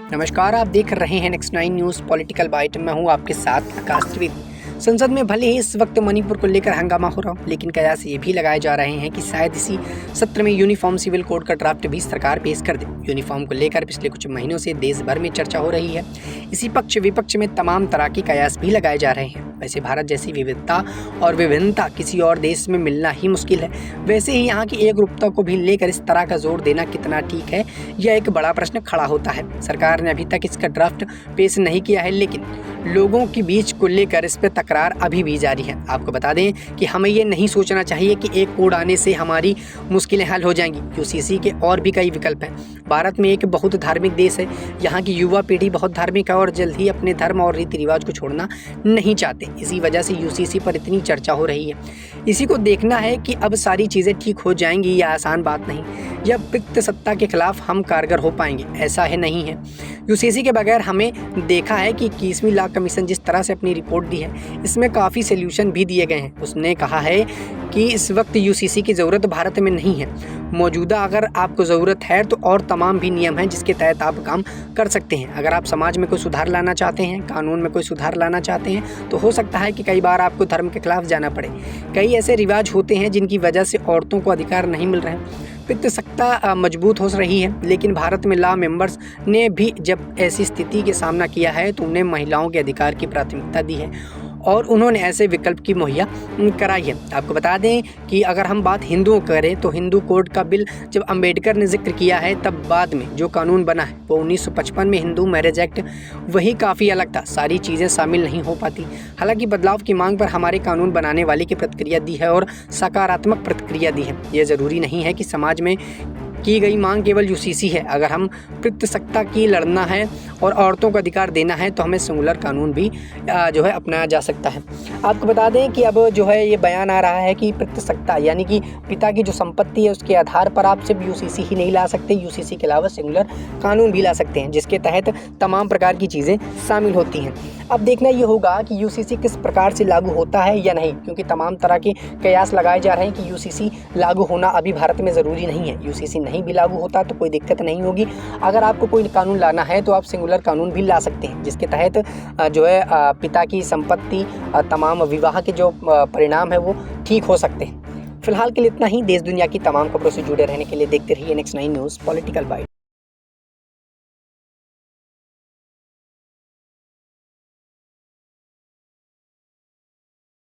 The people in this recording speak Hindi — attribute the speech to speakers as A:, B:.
A: नमस्कार, आप देख रहे हैं नेक्स्ट 9 न्यूज़ पॉलिटिकल बाइट। मैं हूं आपके साथ आकाश त्रिवेदी। संसद में भले ही इस वक्त मणिपुर को लेकर हंगामा हो रहा हो, लेकिन कयास ये भी लगाए जा रहे हैं कि शायद इसी सत्र में यूनिफॉर्म सिविल कोड का ड्राफ्ट भी सरकार पेश कर दे। यूनिफॉर्म को लेकर पिछले कुछ महीनों से देश भर में चर्चा हो रही है। इसी पक्ष विपक्ष में तमाम तरह के कयास भी लगाए जा रहे हैं। वैसे भारत जैसी विविधता और विभिन्नता किसी और देश में मिलना ही मुश्किल है। वैसे ही यहाँ की एकरूपता को भी लेकर इस तरह का जोर देना कितना ठीक है, यह एक बड़ा प्रश्न खड़ा होता है। सरकार ने अभी तक इसका ड्राफ्ट पेश नहीं किया है, लेकिन लोगों के बीच को लेकर इस पर तकरार अभी भी जारी है। आपको बता दें कि हमें ये नहीं सोचना चाहिए कि एक कोड आने से हमारी मुश्किलें हल हो जाएंगी। यूसीसी के और भी कई विकल्प हैं। भारत में एक बहुत धार्मिक देश है। यहाँ की युवा पीढ़ी बहुत धार्मिक है और जल्द ही अपने धर्म और रीति रिवाज को छोड़ना नहीं चाहते। इसी वजह से यूसीसी पर इतनी चर्चा हो रही है। इसी को देखना है कि अब सारी चीज़ें ठीक हो जाएंगी। यह आसान बात नहीं। यह पित्त सत्ता के खिलाफ हम कारगर हो पाएंगे, ऐसा है नहीं है। यूसीसी के बगैर हमें देखा है कि 21वीं लॉ कमीशन जिस तरह से अपनी रिपोर्ट दी है, इसमें काफ़ी सॉल्यूशन भी दिए गए हैं। उसने कहा है कि इस वक्त यूसीसी की ज़रूरत भारत में नहीं है। मौजूदा अगर आपको ज़रूरत है तो और तमाम भी नियम हैं जिसके तहत आप काम कर सकते हैं। अगर आप समाज में कोई सुधार लाना चाहते हैं, कानून में कोई सुधार लाना चाहते हैं, तो हो सकता है कि कई बार आपको धर्म के खिलाफ जाना पड़े। कई ऐसे रिवाज होते हैं जिनकी वजह से औरतों को अधिकार नहीं मिल रहे हैं। पित्त सत्ता मजबूत हो रही है, लेकिन भारत में लॉ मेंबर्स ने भी जब ऐसी स्थिति के सामना किया है तो उन्हें महिलाओं के अधिकार की प्राथमिकता दी है और उन्होंने ऐसे विकल्प की मुहैया कराई है। आपको बता दें कि अगर हम बात हिंदुओं करें तो हिंदू कोड का बिल जब अंबेडकर ने जिक्र किया है, तब बाद में जो कानून बना है वो 1955 में हिंदू मैरिज एक्ट, वही काफ़ी अलग था। सारी चीज़ें शामिल नहीं हो पाती। हालांकि बदलाव की मांग पर हमारे कानून बनाने वाले की प्रतिक्रिया दी है और सकारात्मक प्रतिक्रिया दी है। ये ज़रूरी नहीं है कि समाज में की गई मांग केवल यूसीसी है। अगर हम पित्त सत्ता की लड़ना है और औरतों को अधिकार देना है तो हमें सिंगुलर कानून भी जो है अपनाया जा सकता है। आपको बता दें कि अब जो है ये बयान आ रहा है कि पित्त सत्ता यानी कि पिता की जो संपत्ति है उसके आधार पर आप सिर्फ यूसीसी ही नहीं ला सकते, यूसीसी के अलावा सिंगुलर कानून भी ला सकते हैं जिसके तहत तमाम प्रकार की चीज़ें शामिल होती हैं। अब देखना ये होगा कि यूसीसी किस प्रकार से लागू होता है या नहीं, क्योंकि तमाम तरह के कयास लगाए जा रहे हैं कि यूसीसी लागू होना अभी भारत में ज़रूरी नहीं है। यूसीसी नहीं भी लागू होता तो कोई दिक्कत नहीं होगी। अगर आपको कोई कानून लाना है तो आप सिंगुलर कानून भी ला सकते हैं जिसके तहत जो है पिता की संपत्ति, तमाम विवाह के जो परिणाम है वो ठीक हो सकते हैं। फिलहाल के लिए इतना ही। देश दुनिया की तमाम खबरों से जुड़े रहने के लिए देखते रहिए नेक्स्ट 9 न्यूज़ पॉलिटिकल बाइट।